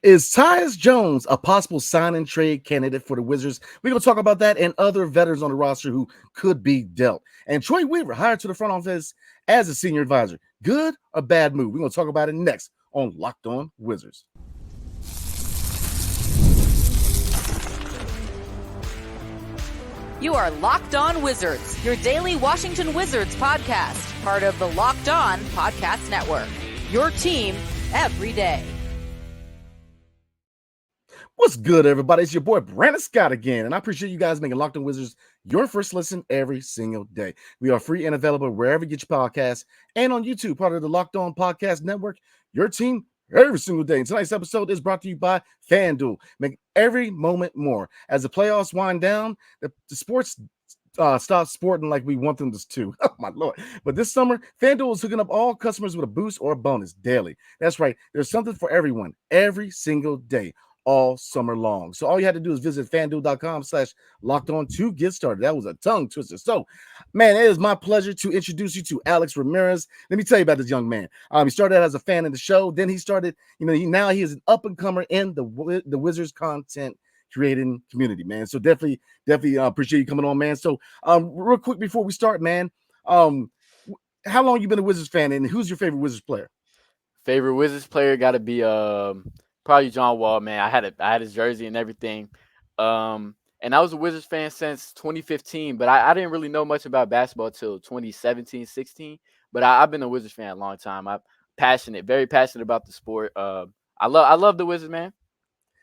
Is Tyus Jones a possible sign and trade candidate for the Wizards? We're going to talk about that and other veterans on the roster who could be dealt. And Troy Weaver hired to the front office as a senior advisor. Good or bad move? We're going to talk about it next on Locked On Wizards. You are Locked On Wizards, your daily Washington Wizards podcast, part of the Locked On Podcast Network. Your team every day. What's good, everybody? It's your boy Brandon Scott again, and I appreciate you guys making Locked On Wizards your first listen every single day. We are free and available wherever you get your podcasts and on YouTube, part of the Locked On Podcast Network. Your team every single day. And tonight's episode is brought to you by FanDuel. Make every moment more. As the playoffs wind down, the sports stop sporting like we want them to. Oh, my Lord. But this summer, FanDuel is hooking up all customers with a boost or a bonus daily. That's right. There's something for everyone every single day, all summer long. So all you have to do is visit FanDuel.com/locked-on to get started. That was a tongue twister. So, man, it is my pleasure to introduce you to Alex Ramirez. Let me tell you about this young man. He started out as a fan of the show. Then he started, now he is an up-and-comer in the Wizards content creating community, man. So definitely appreciate you coming on, man. So real quick before we start, man, how long you been a Wizards fan, and who's your favorite Wizards player? Favorite Wizards player got to be probably John Wall, man. I had his jersey and everything. And I was a Wizards fan since 2015, but I didn't really know much about basketball till 2017, 16. But I've been a Wizards fan a long time. I'm very passionate about the sport. I love the Wizards, man.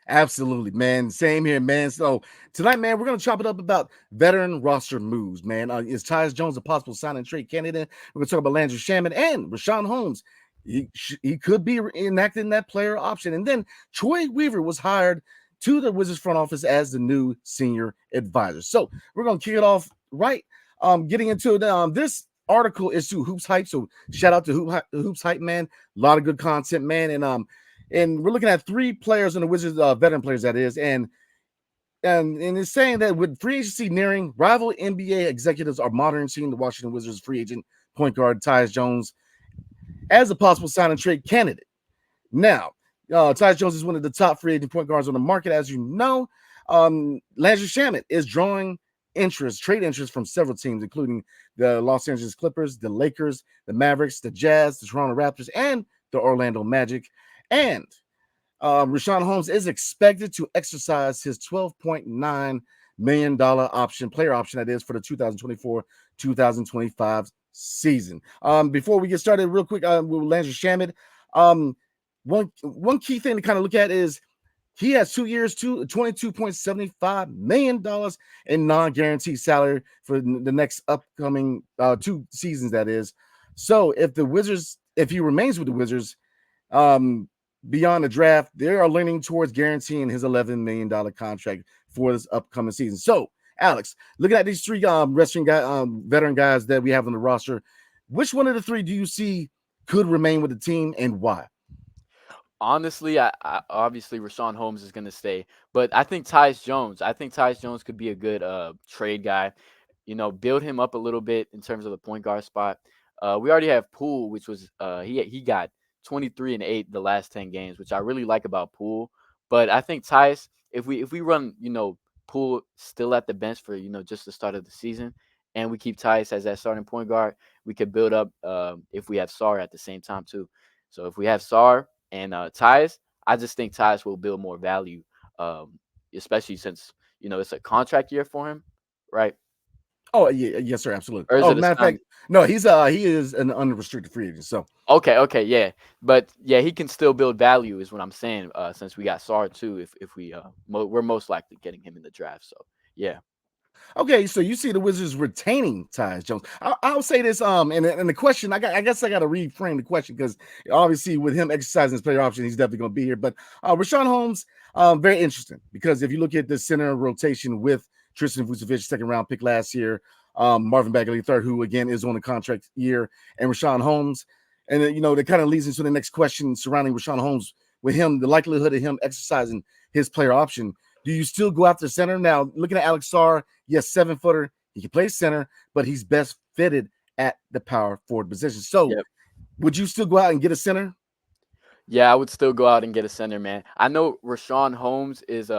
Absolutely, man. Same here, man. So tonight, man, we're going to chop it up about veteran roster moves, man. Is Tyus Jones a possible sign and trade candidate? We're going to talk about Landry Shamet and Richaun Holmes. He could be enacting that player option. And then Troy Weaver was hired to the Wizards front office as the new senior advisor. So we're going to kick it off right. Getting into it, this article is to Hoops Hype. So shout out to Hoops Hype, man. A lot of good content, man. And we're looking at three players in the Wizards, veteran players, that is. And it's saying that with free agency nearing, rival NBA executives are monitoring the Washington Wizards free agent point guard Tyus Jones as a possible sign and trade candidate. Now, Tyus Jones is one of the top free agent point guards on the market, as you know. Landry Shamet is drawing trade interest from several teams, including the Los Angeles Clippers, the Lakers, the Mavericks, the Jazz, the Toronto Raptors, and the Orlando Magic. And Richaun Holmes is expected to exercise his $12.9 million player option, that is, for the 2024-2025 season. Before we get started, real quick, with Landry Shamet, one key thing to kind of look at is he has 2 years, $22.75 million in non-guaranteed salary for the next upcoming 2 seasons, that is. So if he remains with the Wizards, beyond the draft, they are leaning towards guaranteeing his $11 million contract for this upcoming season. So, Alex, looking at these three veteran guys that we have on the roster, which one of the three do you see could remain with the team, and why? Honestly, I obviously Richaun Holmes is going to stay, but I think Tyus Jones could be a good trade guy. Build him up a little bit in terms of the point guard spot. We already have Poole, which was he got 23 and 8 the last 10 games, which I really like about Poole. But I think Tyus, if we run, Poole still at the bench for, just the start of the season, and we keep Tyus as that starting point guard, we could build up if we have Sarr at the same time too. So if we have Sarr and Tyus, I just think Tyus will build more value, especially since, it's a contract year for him, right? Oh, yeah, yes, sir, absolutely. Oh, matter of fact, no, he is an unrestricted free agent. So okay, yeah, but yeah, he can still build value, is what I'm saying. Since we got Sarr too, if we're most likely getting him in the draft. So yeah. Okay, so you see the Wizards retaining Tyus Jones. I'll say this, and the question, I guess I got to reframe the question, because obviously with him exercising his player option, he's definitely going to be here. But Richaun Holmes, very interesting, because if you look at the center rotation with Tristan Vucevic, second round pick last year, Marvin Bagley III, who again is on a contract year, and Richaun Holmes, and then, that kind of leads into the next question surrounding Richaun Holmes. With him, the likelihood of him exercising his player option, do you still go after center? Now, looking at Alex Sarr, yes, 7-footer, he can play center, but he's best fitted at the power forward position. So, Would you still go out and get a center? Yeah, I would still go out and get a center, man. I know Richaun Holmes is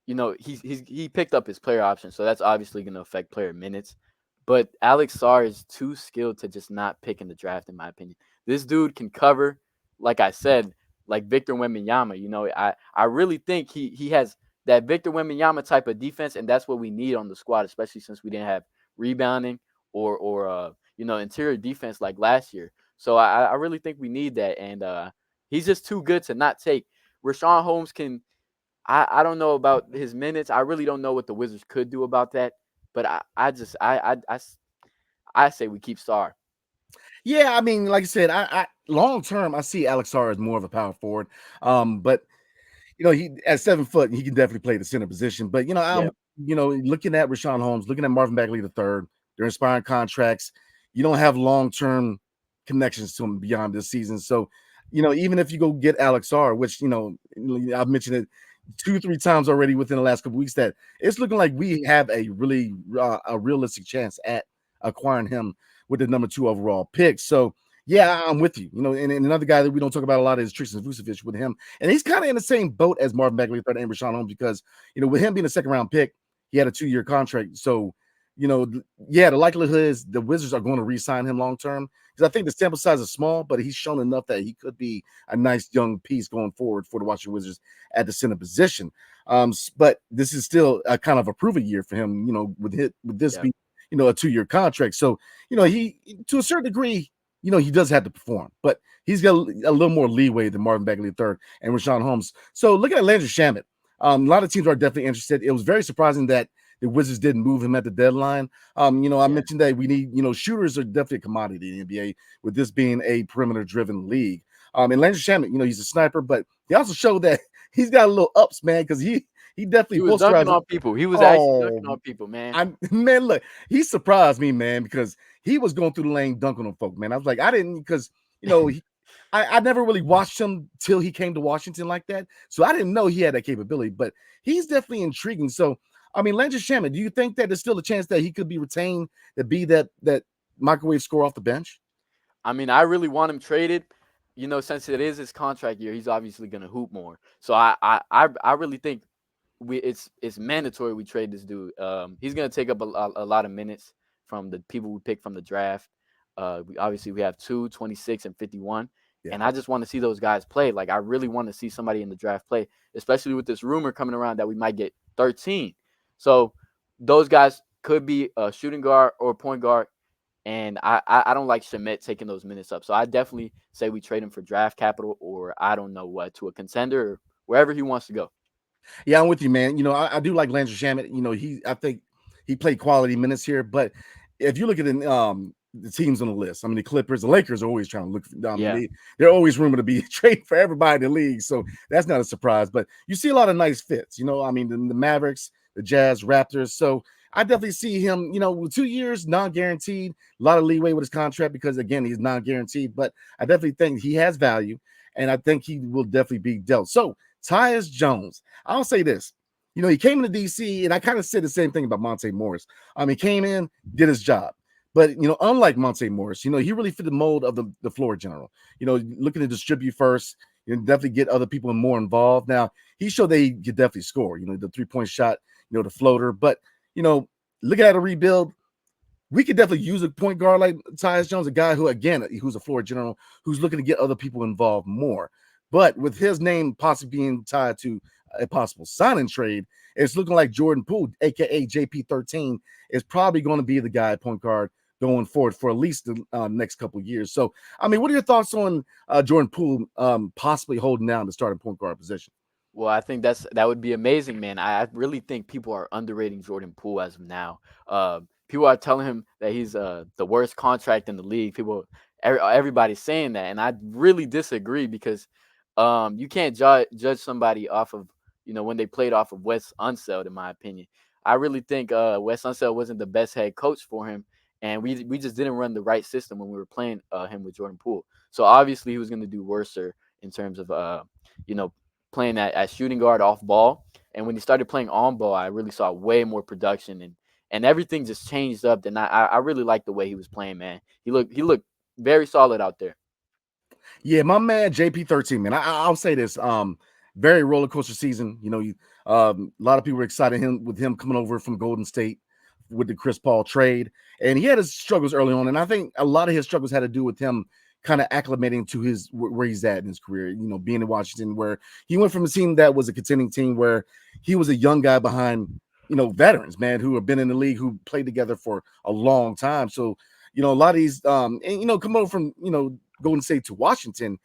he picked up his player option, so that's obviously going to affect player minutes. But Alex Sarr is too skilled to just not pick in the draft, in my opinion. This dude can cover, like I said, like Victor Wembanyama. I really think he has that Victor Wembanyama type of defense, and that's what we need on the squad, especially since we didn't have rebounding or interior defense like last year. So I really think we need that, and he's just too good to not take. Richaun Holmes can. I don't know about his minutes. I really don't know what the Wizards could do about that. But I say we keep Star. Yeah, I mean, like I said, I long term, I see Alex Sarr as more of a power forward. But he at 7 foot, he can definitely play the center position. But I'm Yeah, looking at Richaun Holmes, looking at Marvin Bagley III, they're inspiring contracts. You don't have long term connections to him beyond this season. So, even if you go get Alex R, which I've mentioned it 2-3 times already within the last couple weeks, that it's looking like we have a really a realistic chance at acquiring him with the number 2 overall pick. So yeah, I'm with you. And another guy that we don't talk about a lot is Tristan Vucevic with him. And he's kind of in the same boat as Marvin Bagley III and Richaun Holmes because, with him being a second round pick, he had a 2-year contract. So, yeah, the likelihood is the Wizards are going to re-sign him long term because I think the sample size is small, but he's shown enough that he could be a nice young piece going forward for the Washington Wizards at the center position. But this is still a kind of a proven year for him, with this yeah, being, a 2-year contract. So, he, to a certain degree, he does have to perform, but he's got a little more leeway than Marvin Bagley III and Richaun Holmes. So look at Landry Shamet. A lot of teams are definitely interested. It was very surprising that the Wizards didn't move him at the deadline. I yeah. mentioned that we need, shooters are definitely a commodity in the NBA with this being a perimeter-driven league. And Landry Shamet, he's a sniper, but he also showed that he's got a little ups, man, because he He definitely was dunking posterized. on people. He was actually Oh, dunking on people, man. I man, look, he surprised me, man, because he was going through the lane dunking on folk, man. I was like, I didn't because I never really watched him till he came to Washington like that, so I didn't know he had that capability. But he's definitely intriguing. So, I mean, Landry Shamet, do you think that there's still a chance that he could be retained to be that microwave score off the bench? I mean, I really want him traded. Since it is his contract year, he's obviously going to hoop more. So I really think it's mandatory we trade this dude. He's gonna take up a lot of minutes from the people we picked from the draft. We have 26 and 51, Yeah. and I just want to see those guys play. Like I really want to see somebody in the draft play, especially with this rumor coming around that we might get 13. So those guys could be a shooting guard or point guard, and I don't like Shamet taking those minutes up. So I definitely say we trade him for draft capital, or I don't know what, to a contender or wherever he wants to go. Yeah, I'm with you, man. I do like Landry Shamet. I think he played quality minutes here, but if you look at the teams on the list, I mean, the Clippers, the Lakers are always trying to look. I mean, Yeah. they're always rumored to be trading for everybody in the league, so that's not a surprise. But you see a lot of nice fits. I mean, the Mavericks, the Jazz, Raptors. So I definitely see him. With 2 years, non-guaranteed, a lot of leeway with his contract because again, he's non-guaranteed. But I definitely think he has value, and I think he will definitely be dealt. So Tyus Jones. I'll say this. He came into DC, and I kind of said the same thing about Monte Morris. He came in, did his job. But, unlike Monte Morris, he really fit the mold of the floor general. Looking to distribute first, definitely get other people more involved. Now, he showed that he could definitely score, the 3-point shot, the floater. But, looking at a rebuild, we could definitely use a point guard like Tyus Jones, a guy who, again, who's a floor general, who's looking to get other people involved more. But with his name possibly being tied to a possible signing trade, it's looking like Jordan Poole, aka JP13, is probably going to be the guy at point guard going forward for at least the next couple of years. So, I mean, what are your thoughts on Jordan Poole possibly holding down the starting point guard position? Well, I think that would be amazing, man. I really think people are underrating Jordan Poole as of now. People are telling him that he's the worst contract in the league. Everybody's saying that, and I really disagree because you can't judge somebody off of when they played off of Wes Unseld, in my opinion. I really think Wes Unseld wasn't the best head coach for him, and we just didn't run the right system when we were playing him with Jordan Poole. So obviously he was going to do worse in terms of you know playing at shooting guard off ball. And when he started playing on ball, I really saw way more production and everything just changed up. And I really liked the way he was playing, man. He looked very solid out there. Yeah, my man JP13, man. I'll say this. Very roller coaster season. A lot of people were excited with him coming over from Golden State with the Chris Paul trade, and he had his struggles early on. And I think a lot of his struggles had to do with him kind of acclimating to his where he's at in his career. Being in Washington, where he went from a team that was a contending team, where he was a young guy behind veterans, man, who have been in the league, who played together for a long time. So a lot of these, and come over from Golden State to Washington,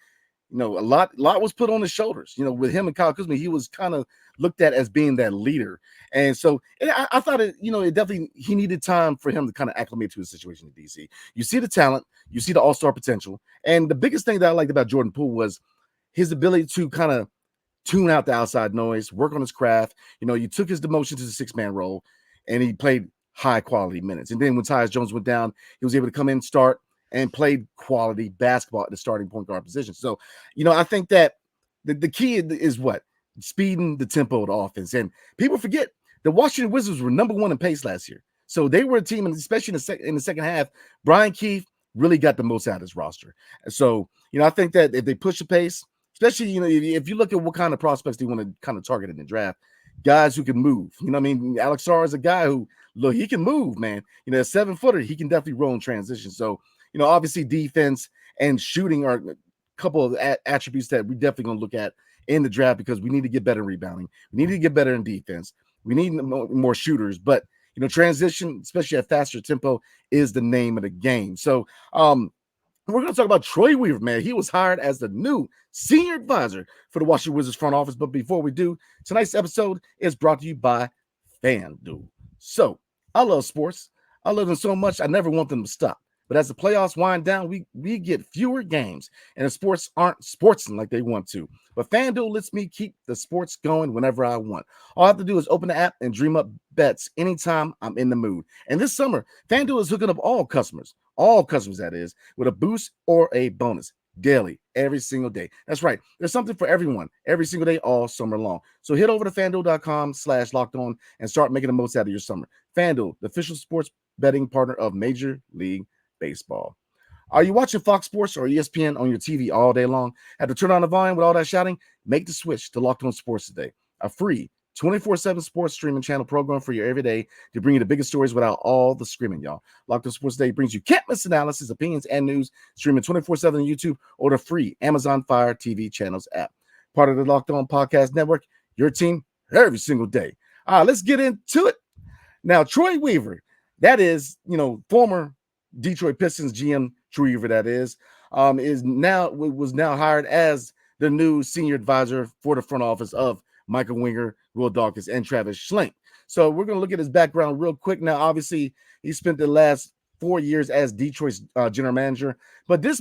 a lot was put on his shoulders. With him and Kyle Kuzma, he was kind of looked at as being that leader. And so I thought it definitely, he needed time for him to kind of acclimate to his situation in DC. You see the talent, you see the all-star potential. And the biggest thing that I liked about Jordan Poole was his ability to kind of tune out the outside noise, work on his craft. You took his demotion to the 6-man role, and he played high quality minutes. And then when Tyus Jones went down, he was able to come in, start, and played quality basketball at the starting point guard position. So, I think that the key is what? Speeding the tempo of the offense. And people forget the Washington Wizards were number 1 in pace last year. So they were a team, and especially in the second half, Brian Keefe really got the most out of his roster. So, I think that if they push the pace, especially, if you look at what kind of prospects they want to kind of target in the draft, guys who can move. Alex Sarr is a guy who, look, he can move, man. A 7-footer, he can definitely roll in transition. So, obviously defense and shooting are a couple of attributes that we definitely going to look at in the draft, because we need to get better in rebounding. We need to get better in defense. We need more shooters, but transition, especially at faster tempo, is the name of the game. So, we're going to talk about Troy Weaver, man. He was hired as the new senior advisor for the Washington Wizards front office. But before we do, tonight's episode is brought to you by FanDuel. So, I love sports. I love them so much, I never want them to stop. But as the playoffs wind down, we get fewer games, and the sports aren't sportsing like they want to. But FanDuel lets me keep the sports going whenever I want. All I have to do is open the app and dream up bets anytime I'm in the mood. And this summer, FanDuel is hooking up all customers that is, with a boost or a bonus daily, every single day. That's right. There's something for everyone every single day, all summer long. So head over to FanDuel.com/lockedon and start making the most out of your summer. FanDuel, the official sports betting partner of Major League Baseball. Are you watching Fox Sports or ESPN on your TV all day long? Have to turn on the volume with all that shouting? Make the switch to Locked On Sports Today, a free 24/7 sports streaming channel program for your everyday to bring you the biggest stories without all the screaming, y'all. Locked On Sports Today brings you can't miss analysis, opinions, and news, streaming 24/7 on YouTube or the free Amazon Fire TV channels app. Part of the Locked On Podcast Network, your team every single day. All right, let's get into it. Now, Troy Weaver, that is, former Detroit Pistons GM Troy Weaver, that was now hired as the new senior advisor for the front office of Michael Winger, Will Dawkins, and Travis Schlenk. So we're going to look at his background real quick. Now, obviously, he spent the last 4 years as Detroit's general manager, but this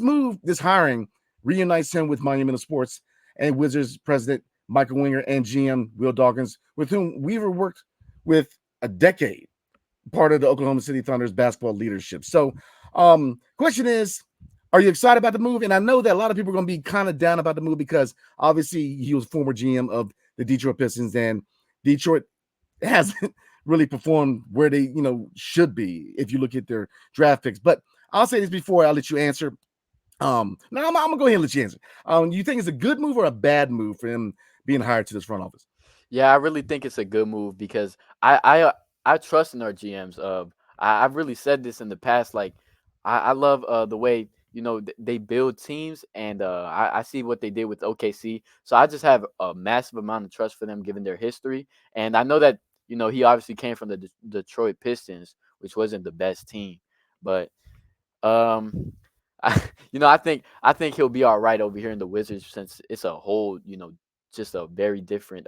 hiring reunites him with Monumental Sports and Wizards president Michael Winger and GM Will Dawkins, with whom Weaver worked with a decade, part of the Oklahoma City Thunder's basketball leadership. So, question is, are you excited about the move? And I know that a lot of people are going to be kind of down about the move, because obviously he was former GM of the Detroit Pistons, and Detroit hasn't really performed where they, should be if you look at their draft picks. But I'll say this before I let you answer. I'm gonna go ahead and let you answer. You think it's a good move or a bad move for him being hired to this front office? Yeah, I really think it's a good move, because I trust in our GMs. I've really said this in the past. Like, I love the way they build teams, and I see what they did with OKC. So I just have a massive amount of trust for them, given their history. And I know that he obviously came from the Detroit Pistons, which wasn't the best team, but I think he'll be all right over here in the Wizards, since it's a whole just a very different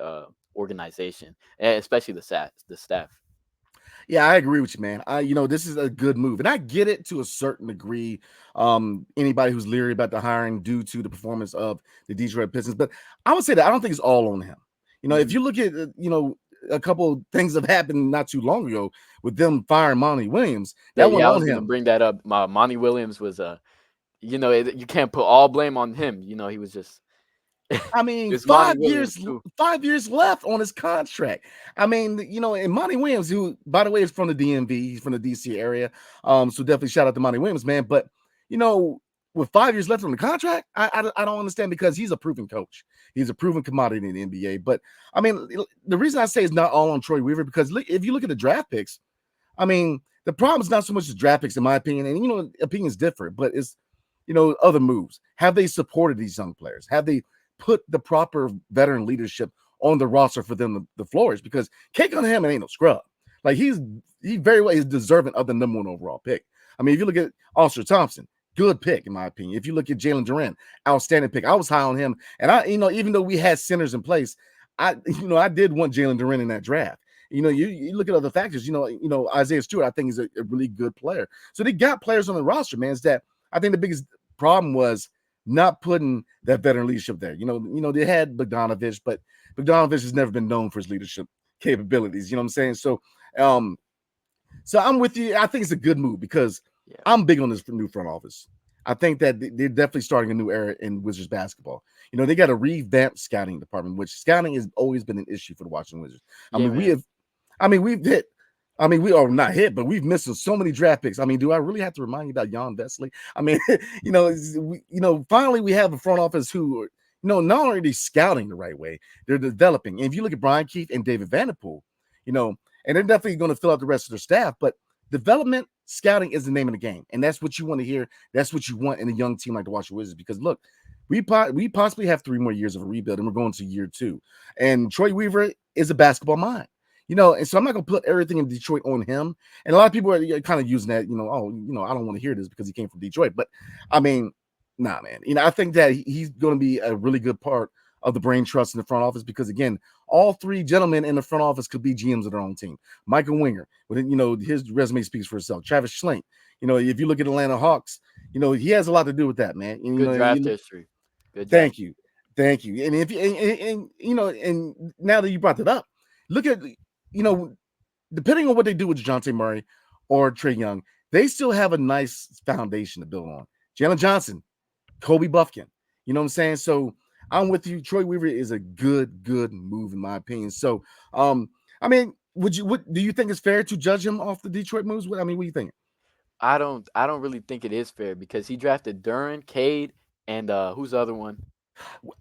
organization, and especially the staff. Yeah, I agree with you, man. This is a good move, and I get it to a certain degree. Anybody who's leery about the hiring due to the performance of the Detroit Pistons, but I would say that I don't think it's all on him. If you look at a couple of things that happened not too long ago with them firing Monty Williams, that Yeah, went I on was going to him. bring that up. Monty Williams was you can't put all blame on him. He was just I mean, it's Monty 5 years, Williams too. 5 years left on his contract. I mean, and Monty Williams, who, by the way, is from the DMV, he's from the DC area. So definitely shout out to Monty Williams, man. But with 5 years left on the contract, I don't understand, because he's a proven coach. He's a proven commodity in the NBA. But I mean, the reason I say it's not all on Troy Weaver, because if you look at the draft picks, I mean, the problem is not so much the draft picks, in my opinion, and opinions differ, but it's other moves. Have they supported these young players? Have they put the proper veteran leadership on the roster for them to flourish? Because Kate Cunningham ain't no scrub. Like, he very well is deserving of the number 1 overall pick. I mean, if you look at Austin Thompson, good pick in my opinion. If you look at Jalen Duren, outstanding pick. I was high on him, and even though we had centers in place, I did want Jalen Duren in that draft. You look at other factors. Isaiah Stewart, I think, is a really good player. So they got players on the roster, man. Is that I think the biggest problem was not putting that veteran leadership there. They had Bogdanovich, but Bogdanovich has never been known for his leadership capabilities. You know what I'm saying? So, so I'm with you. I think it's a good move, because I'm big on this new front office. I think that they're definitely starting a new era in Wizards basketball. They got a revamped scouting department, which scouting has always been an issue for the Washington Wizards. We are not hit, but we've missed so many draft picks. I mean, do I really have to remind you about Jan Vesley? I mean, finally we have a front office who are, not only scouting the right way, they're developing. And if you look at Brian Keefe and David Vanderpool, and they're definitely going to fill out the rest of their staff, but development scouting is the name of the game. And that's what you want to hear. That's what you want in a young team like the Washington Wizards, because look, we possibly have 3 more years of a rebuild, and we're going to year 2. And Troy Weaver is a basketball mind. And so I'm not going to put everything in Detroit on him. And a lot of people are kind of using that, I don't want to hear this because he came from Detroit. But I mean, nah, man. I think that he's going to be a really good part of the brain trust in the front office, because again, all 3 gentlemen in the front office could be GMs of their own team. Michael Winger, his resume speaks for itself. Travis Schlenk, if you look at Atlanta Hawks, he has a lot to do with that, man. Good draft history. Good. Thank you. And if and now that you brought that up, look at depending on what they do with DeJounte Murray or Trae Young, they still have a nice foundation to build on. Jalen Johnson, Kobe Buffkin, you know what I'm saying? So I'm with you. Troy Weaver is a good move in my opinion. So, I mean, do you think it's fair to judge him off the Detroit moves? I mean, what do you think? I don't really think it is fair, because he drafted Duren, Cade, and who's the other one?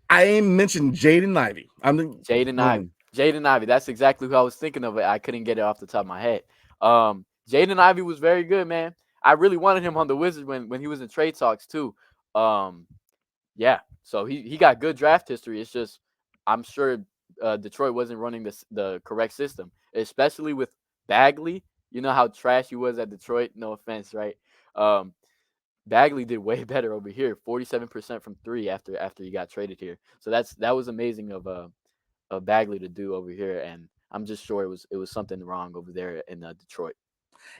I ain't mentioned Jaden Ivey. Jaden Ivey. Jaden Ivey. That's exactly who I was thinking of. I couldn't get it off the top of my head. Jaden Ivey was very good, man. I really wanted him on the Wizards when he was in trade talks too. Yeah. So he got good draft history. It's just I'm sure Detroit wasn't running the correct system, especially with Bagley. You know how trash he was at Detroit. No offense, right? Bagley did way better over here. 47% from 3 after he got traded here. So that was amazing of Bagley to do over here, and I'm just sure it was something wrong over there in Detroit.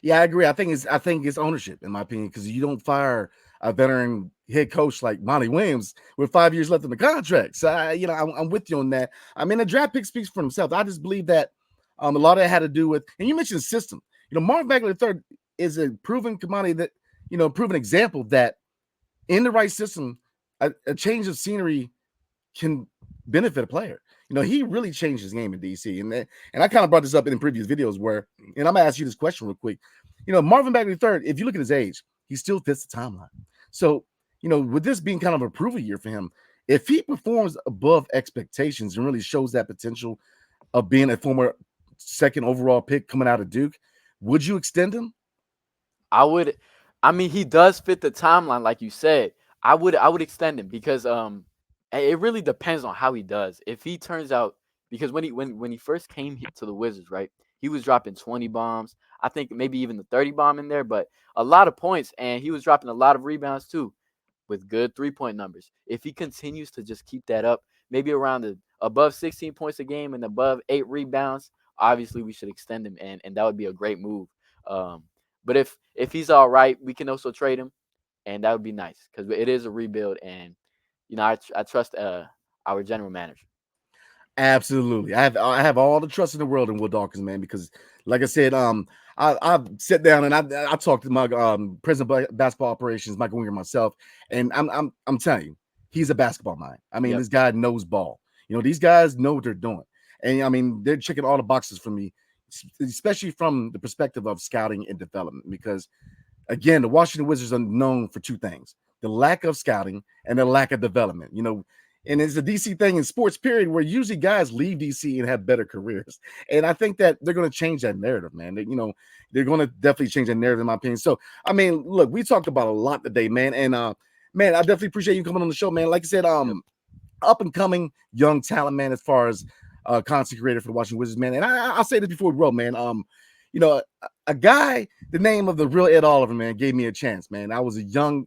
Yeah, I agree. I think it's ownership, in my opinion, because you don't fire a veteran head coach like Monty Williams with 5 years left in the contract. So I'm with you on that. I mean, the draft pick speaks for himself. I just believe that a lot of it had to do with, and you mentioned system. Marvin Bagley III is a proven commodity that proven example that in the right system, a change of scenery can benefit a player. He really changed his game in DC. And I kind of brought this up in previous videos where, and I'm going to ask you this question real quick. Marvin Bagley III, if you look at his age, he still fits the timeline. So, with this being kind of a approval year for him, if he performs above expectations and really shows that potential of being a former 2nd overall pick coming out of Duke, would you extend him? I would. I mean, he does fit the timeline, like you said. I would extend him, because it really depends on how he does. If he turns out, because when he first came to the Wizards, right, he was dropping 20 bombs. I think maybe even the 30 bomb in there, but a lot of points, and he was dropping a lot of rebounds too, with good 3-point numbers. If he continues to just keep that up, maybe around above 16 points a game and above 8 rebounds, obviously we should extend him, and that would be a great move. But if he's all right, we can also trade him, and that would be nice, because it is a rebuild, and I trust our general manager. Absolutely. I have all the trust in the world in Will Dawkins, man, because like I said, I've sat down and I talked to my president of basketball operations, Michael Winger, myself, and I'm telling you, he's a basketball mind. I mean, This guy knows ball. These guys know what they're doing. And I mean, they're checking all the boxes for me, especially from the perspective of scouting and development, because again, the Washington Wizards are known for 2 things: the lack of scouting and the lack of development. And it's a DC thing in sports, period, where usually guys leave DC and have better careers. And I think that they're going to change that narrative, man. They're going to definitely change that narrative, in my opinion. So, I mean, look, we talked about a lot today, man. And, man, I definitely appreciate you coming on the show, man. Like I said, up and coming young talent, man, as far as content creator for the Washington Wizards, man. And I'll say this before we roll, man. A guy, the name of the real Ed Oliver, man, gave me a chance, man. I wasn't young,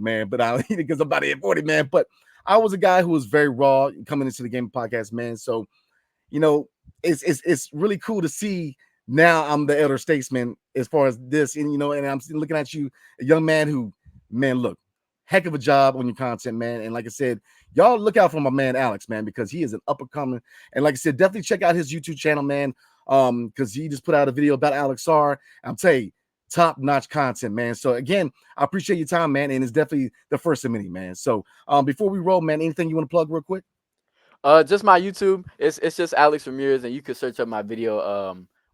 man, but because I'm about to hit 40, man. But I was a guy who was very raw coming into the game podcast, man. So, it's really cool to see now I'm the elder statesman as far as this, and and I'm looking at you, a young man who, man, look, heck of a job on your content, man. And like I said, y'all look out for my man Alex, man, because he is an up and coming. And like I said, definitely check out his YouTube channel, man, because he just put out a video about Alex R. I'm telling you, top-notch content, man. So again, I appreciate your time, man, and it's definitely the first of many, man. So before we roll, man, anything you want to plug real quick? Just my YouTube. It's just Alex Ramirez, and you can search up my video.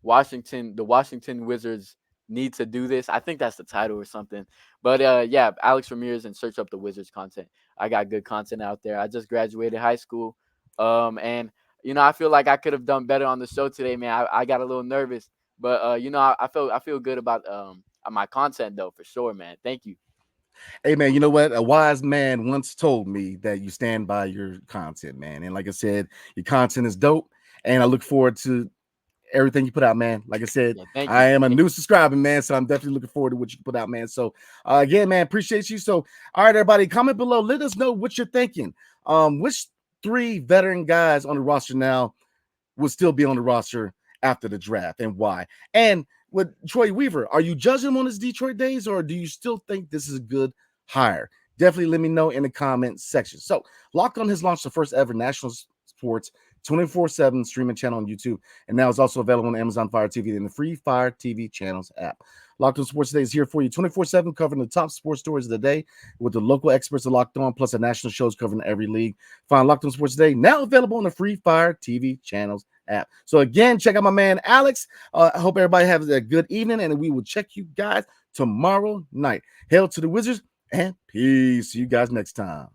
The Washington Wizards need to do this. I think that's the title or something. But yeah, Alex Ramirez, and search up the Wizards content. I got good content out there. I just graduated high school, and I feel like I could have done better on the show today, man. I got a little nervous. But I feel good about my content though, for sure, man. Thank you. Hey, man, you know what? A wise man once told me that you stand by your content, man. And like I said, your content is dope, and I look forward to everything you put out, man. Like I said, Yeah, I am a new subscriber, man, so I'm definitely looking forward to what you put out, man. So again, man, appreciate you. So all right, everybody, comment below, let us know what you're thinking. Which 3 veteran guys on the roster now will still be on the roster after the draft, and why? And with Troy Weaver, are you judging him on his Detroit days, or do you still think this is a good hire? Definitely let me know in the comment section. So Locked On has launched the first ever national sports 24/7 streaming channel on YouTube, and now it's also available on Amazon Fire TV and the free Fire TV channels app. Locked On Sports Today is here for you 24/7, covering the top sports stories of the day with the local experts of Locked On, plus the national shows covering every league. Find Locked On Sports Today now available on the free Fire TV channels app. So again, check out my man Alex. I hope everybody has a good evening, and we will check you guys tomorrow night. Hail to the Wizards, and peace. See you guys next time.